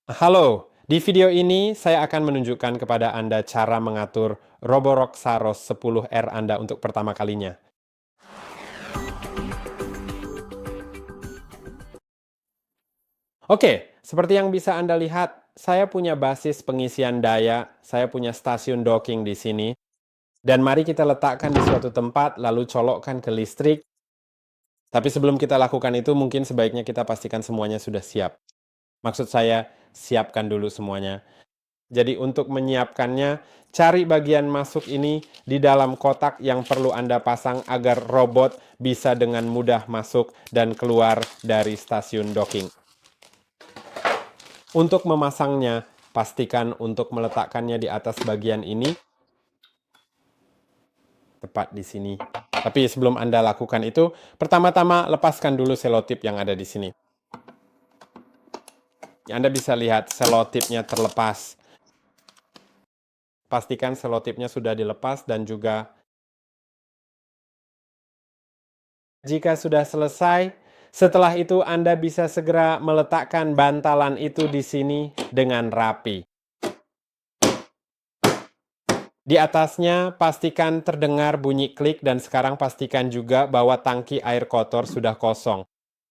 Halo, di video ini saya akan menunjukkan kepada Anda cara mengatur Roborock Saros 10R Anda untuk pertama kalinya. Oke, seperti yang bisa Anda lihat, saya punya basis pengisian daya, saya punya stasiun docking di sini, dan mari kita letakkan di suatu tempat, lalu colokkan ke listrik. Tapi sebelum kita lakukan itu, mungkin sebaiknya kita pastikan semuanya sudah siap. Maksud saya, siapkan dulu semuanya. Jadi untuk menyiapkannya, cari bagian masuk ini di dalam kotak yang perlu Anda pasang agar robot bisa dengan mudah masuk dan keluar dari stasiun docking. Untuk memasangnya, pastikan untuk meletakkannya di atas bagian ini, tepat di sini. Tapi sebelum Anda lakukan itu, pertama-tama lepaskan dulu selotip yang ada di sini. Anda bisa lihat selotipnya terlepas. Pastikan selotipnya sudah dilepas dan juga jika sudah selesai, setelah itu Anda bisa segera meletakkan bantalan itu di sini dengan rapi. Di atasnya pastikan terdengar bunyi klik dan sekarang pastikan juga bahwa tangki air kotor sudah kosong.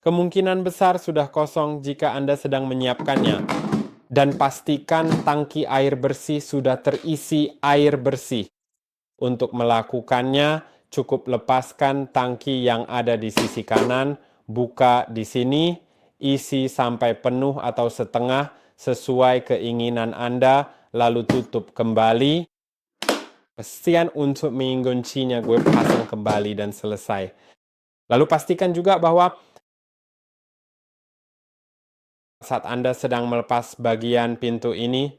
Kemungkinan besar sudah kosong jika Anda sedang menyiapkannya. Dan pastikan tangki air bersih sudah terisi air bersih. Untuk melakukannya, cukup lepaskan tangki yang ada di sisi kanan, buka di sini, isi sampai penuh atau setengah sesuai keinginan Anda, lalu tutup kembali. Pastikan untuk menguncinya, gue pasang kembali dan selesai. Lalu pastikan juga bahwa saat Anda sedang melepas bagian pintu ini,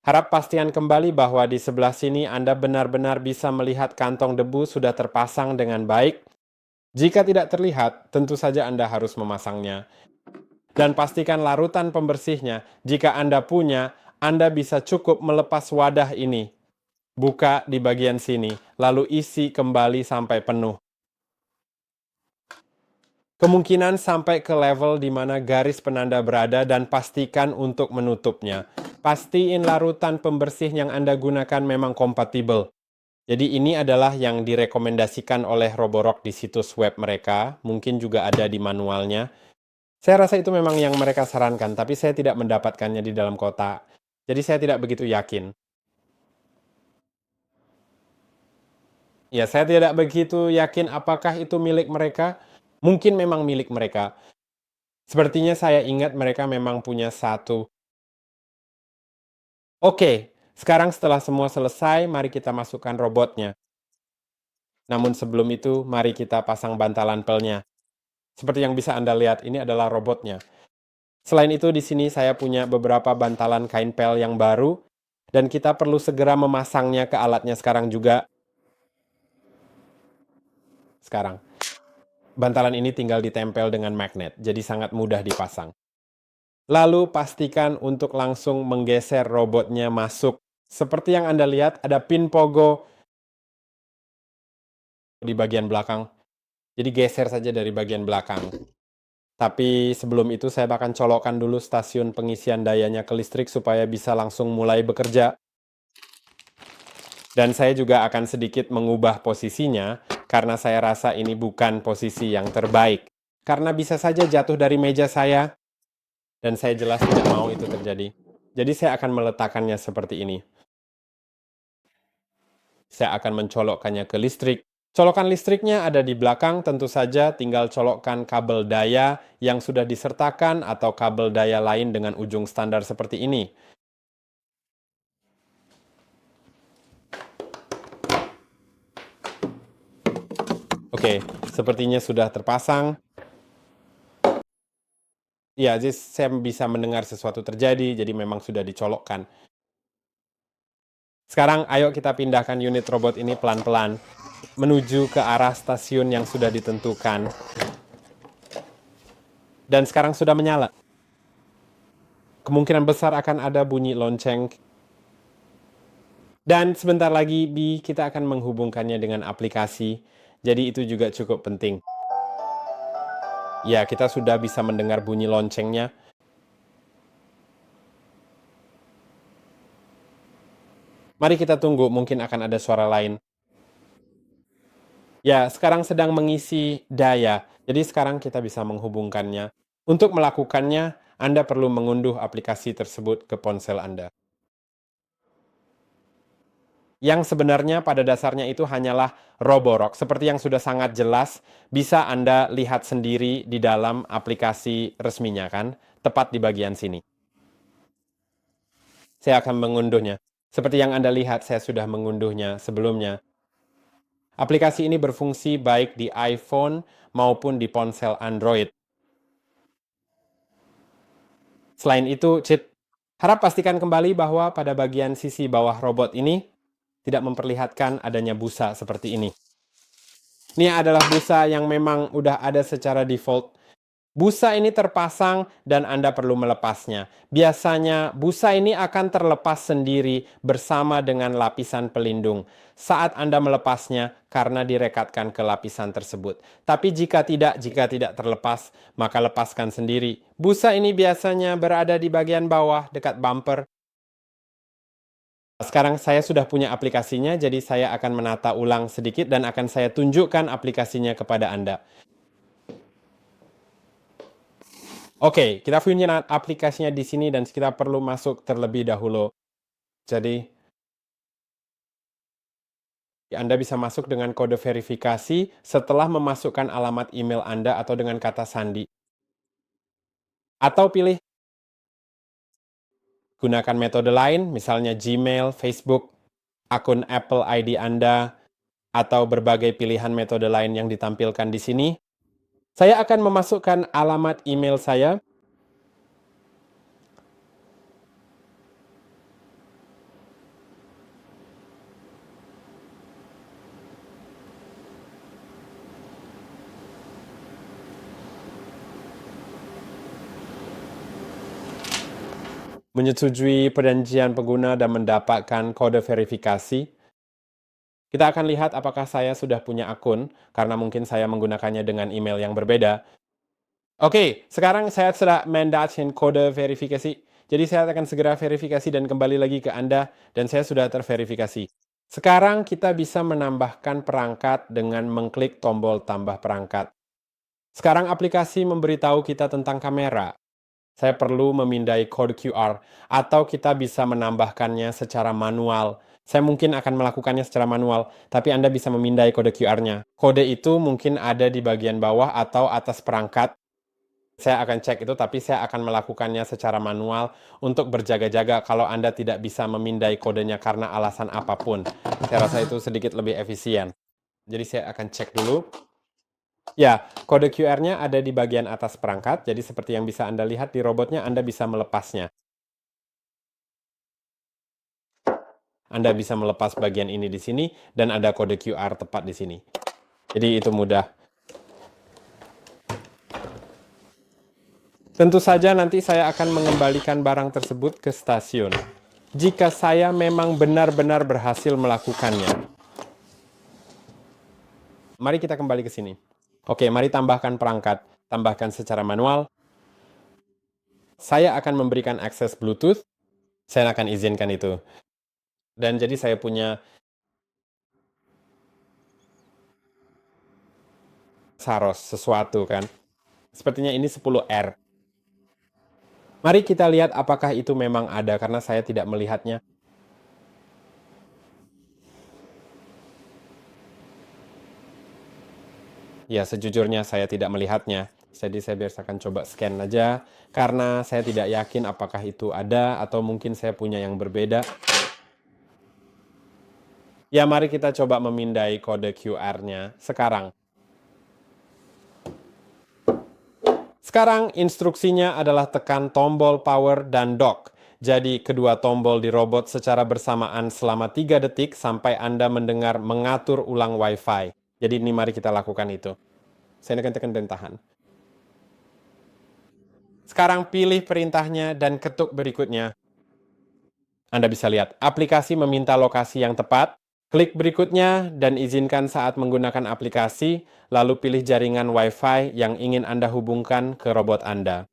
harap pastikan kembali bahwa di sebelah sini Anda benar-benar bisa melihat kantong debu sudah terpasang dengan baik. Jika tidak terlihat, tentu saja Anda harus memasangnya. Dan pastikan larutan pembersihnya. Jika Anda punya, Anda bisa cukup melepas wadah ini. Buka di bagian sini, lalu isi kembali sampai penuh. Kemungkinan sampai ke level di mana garis penanda berada dan pastikan untuk menutupnya. Pastiin larutan pembersih yang Anda gunakan memang kompatibel. Jadi ini adalah yang direkomendasikan oleh Roborock di situs web mereka, mungkin juga ada di manualnya. Saya rasa itu memang yang mereka sarankan, tapi saya tidak mendapatkannya di dalam kotak. Jadi saya tidak begitu yakin. Ya, saya tidak begitu yakin apakah itu milik mereka. Mungkin memang milik mereka. Sepertinya saya ingat mereka memang punya satu. Oke, sekarang setelah semua selesai, mari kita masukkan robotnya. Namun sebelum itu, mari kita pasang bantalan pelnya. Seperti yang bisa Anda lihat, ini adalah robotnya. Selain itu, di sini saya punya beberapa bantalan kain pel yang baru, dan kita perlu segera memasangnya ke alatnya sekarang juga. Sekarang, bantalan ini tinggal ditempel dengan magnet, jadi sangat mudah dipasang. Lalu pastikan untuk langsung menggeser robotnya masuk. Seperti yang Anda lihat, ada pin pogo di bagian belakang. Jadi geser saja dari bagian belakang. Tapi sebelum itu saya akan colokkan dulu stasiun pengisian dayanya ke listrik supaya bisa langsung mulai bekerja. Dan saya juga akan sedikit mengubah posisinya karena saya rasa ini bukan posisi yang terbaik. Karena bisa saja jatuh dari meja saya dan saya jelas tidak mau itu terjadi. Jadi saya akan meletakkannya seperti ini. Saya akan mencolokkannya ke listrik. Colokan listriknya ada di belakang, tentu saja tinggal colokkan kabel daya yang sudah disertakan atau kabel daya lain dengan ujung standar seperti ini. Oke, sepertinya sudah terpasang. Ya, jadi saya bisa mendengar sesuatu terjadi, jadi memang sudah dicolokkan. Sekarang ayo kita pindahkan unit robot ini pelan-pelan menuju ke arah stasiun yang sudah ditentukan. Dan sekarang sudah menyala. Kemungkinan besar akan ada bunyi lonceng. Dan sebentar lagi kita akan menghubungkannya dengan aplikasi. Jadi itu juga cukup penting. Ya, kita sudah bisa mendengar bunyi loncengnya. Mari kita tunggu, mungkin akan ada suara lain. Ya, sekarang sedang mengisi daya. Jadi sekarang kita bisa menghubungkannya. Untuk melakukannya, Anda perlu mengunduh aplikasi tersebut ke ponsel Anda. Yang sebenarnya pada dasarnya itu hanyalah Roborock. Seperti yang sudah sangat jelas, bisa Anda lihat sendiri di dalam aplikasi resminya kan, tepat di bagian sini. Saya akan mengunduhnya. Seperti yang Anda lihat, saya sudah mengunduhnya sebelumnya. Aplikasi ini berfungsi baik di iPhone maupun di ponsel Android. Selain itu, harap pastikan kembali bahwa pada bagian sisi bawah robot ini tidak memperlihatkan adanya busa seperti ini. Ini adalah busa yang memang udah ada secara default. Busa ini terpasang dan Anda perlu melepasnya. Biasanya busa ini akan terlepas sendiri bersama dengan lapisan pelindung saat Anda melepasnya karena direkatkan ke lapisan tersebut. Tapi jika tidak terlepas, maka lepaskan sendiri. Busa ini biasanya berada di bagian bawah dekat bumper. Sekarang saya sudah punya aplikasinya, jadi saya akan menata ulang sedikit dan akan saya tunjukkan aplikasinya kepada Anda. Oke, kita punya aplikasinya di sini dan kita perlu masuk terlebih dahulu. Jadi, Anda bisa masuk dengan kode verifikasi setelah memasukkan alamat email Anda atau dengan kata sandi. Atau pilih gunakan metode lain, misalnya Gmail, Facebook, akun Apple ID Anda, atau berbagai pilihan metode lain yang ditampilkan di sini. Saya akan memasukkan alamat email saya. Menyetujui perjanjian pengguna dan mendapatkan kode verifikasi. Kita akan lihat apakah saya sudah punya akun, karena mungkin saya menggunakannya dengan email yang berbeda. Oke, sekarang saya sudah mendapatkan kode verifikasi. Jadi saya akan segera verifikasi dan kembali lagi ke Anda, dan saya sudah terverifikasi. Sekarang kita bisa menambahkan perangkat dengan mengklik tombol tambah perangkat. Sekarang aplikasi memberitahu kita tentang kamera. Saya perlu memindai kode QR, atau kita bisa menambahkannya secara manual. Saya mungkin akan melakukannya secara manual, tapi Anda bisa memindai kode QR-nya. Kode itu mungkin ada di bagian bawah atau atas perangkat. Saya akan cek itu, tapi saya akan melakukannya secara manual untuk berjaga-jaga kalau Anda tidak bisa memindai kodenya karena alasan apapun. Saya rasa itu sedikit lebih efisien. Jadi saya akan cek dulu. Ya, kode QR-nya ada di bagian atas perangkat, jadi seperti yang bisa Anda lihat di robotnya, Anda bisa melepasnya. Anda bisa melepas bagian ini di sini, dan ada kode QR tepat di sini. Jadi itu mudah. Tentu saja nanti saya akan mengembalikan barang tersebut ke stasiun. Jika saya memang benar-benar berhasil melakukannya. Mari kita kembali ke sini. Oke, mari tambahkan perangkat. Tambahkan secara manual. Saya akan memberikan akses Bluetooth. Saya akan izinkan itu. Dan jadi saya punya Saros, sesuatu kan. Sepertinya ini 10R. Mari kita lihat apakah itu memang ada, karena saya tidak melihatnya. Ya, sejujurnya saya tidak melihatnya. Jadi saya biasakan coba scan aja, karena saya tidak yakin apakah itu ada, atau mungkin saya punya yang berbeda. Ya, mari kita coba memindai kode QR-nya sekarang. Sekarang instruksinya adalah tekan tombol power dan dock. Jadi kedua tombol di robot secara bersamaan selama 3 detik sampai Anda mendengar mengatur ulang Wi-Fi. Jadi ini mari kita lakukan itu. Saya akan tekan dan tahan. Sekarang pilih perintahnya dan ketuk berikutnya. Anda bisa lihat, aplikasi meminta lokasi yang tepat. Klik berikutnya dan izinkan saat menggunakan aplikasi, lalu pilih jaringan Wi-Fi yang ingin Anda hubungkan ke robot Anda.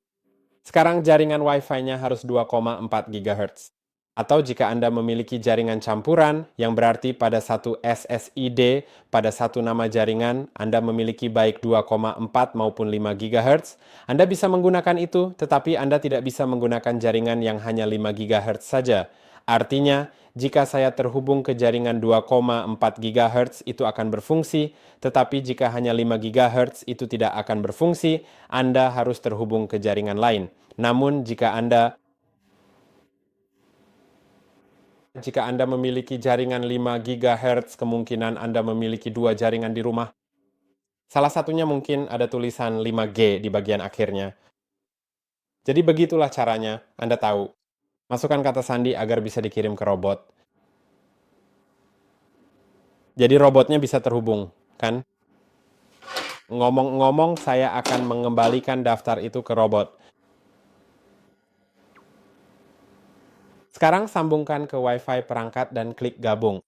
Sekarang jaringan Wi-Fi-nya harus 2,4 GHz. Atau jika Anda memiliki jaringan campuran, yang berarti pada satu SSID, pada satu nama jaringan, Anda memiliki baik 2,4 maupun 5 GHz, Anda bisa menggunakan itu, tetapi Anda tidak bisa menggunakan jaringan yang hanya 5 GHz saja. Artinya, jika saya terhubung ke jaringan 2,4 GHz, itu akan berfungsi, tetapi jika hanya 5 GHz, itu tidak akan berfungsi, Anda harus terhubung ke jaringan lain. Namun, jika Anda memiliki jaringan 5 GHz, kemungkinan Anda memiliki dua jaringan di rumah. Salah satunya mungkin ada tulisan 5G di bagian akhirnya. Jadi begitulah caranya, Anda tahu. Masukkan kata sandi agar bisa dikirim ke robot. Jadi robotnya bisa terhubung, kan? Ngomong-ngomong, saya akan mengembalikan daftar itu ke robot. Sekarang sambungkan ke Wi-Fi perangkat dan klik gabung.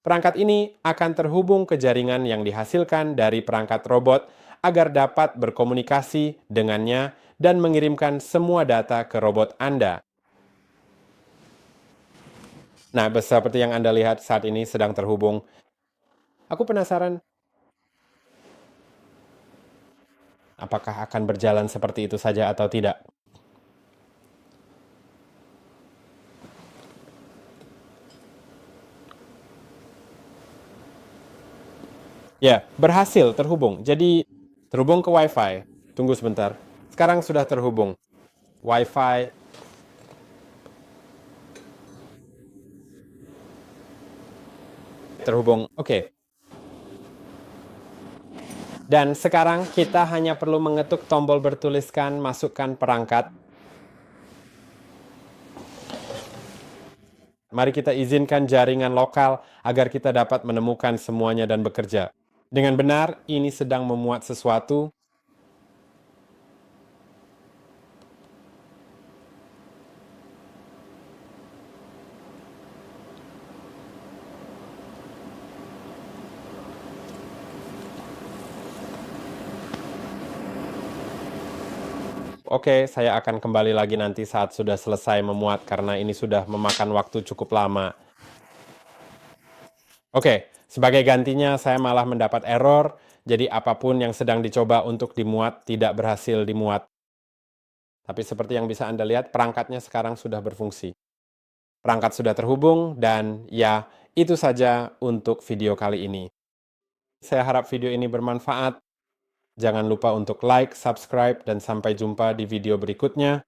Perangkat ini akan terhubung ke jaringan yang dihasilkan dari perangkat robot agar dapat berkomunikasi dengannya dan mengirimkan semua data ke robot Anda. Nah, seperti yang Anda lihat saat ini sedang terhubung. Aku penasaran, apakah akan berjalan seperti itu saja atau tidak? Ya, berhasil terhubung. Jadi, terhubung ke Wi-Fi. Tunggu sebentar. Sekarang sudah terhubung. Wi-Fi. Terhubung. Oke. Dan sekarang kita hanya perlu mengetuk tombol bertuliskan masukkan perangkat. Mari kita izinkan jaringan lokal agar kita dapat menemukan semuanya dan bekerja. Dengan benar, ini sedang memuat sesuatu. Oke, saya akan kembali lagi nanti saat sudah selesai memuat karena ini sudah memakan waktu cukup lama. Oke, sebagai gantinya saya malah mendapat error, jadi apapun yang sedang dicoba untuk dimuat tidak berhasil dimuat. Tapi seperti yang bisa Anda lihat, perangkatnya sekarang sudah berfungsi. Perangkat sudah terhubung dan ya, itu saja untuk video kali ini. Saya harap video ini bermanfaat. Jangan lupa untuk like, subscribe, dan sampai jumpa di video berikutnya.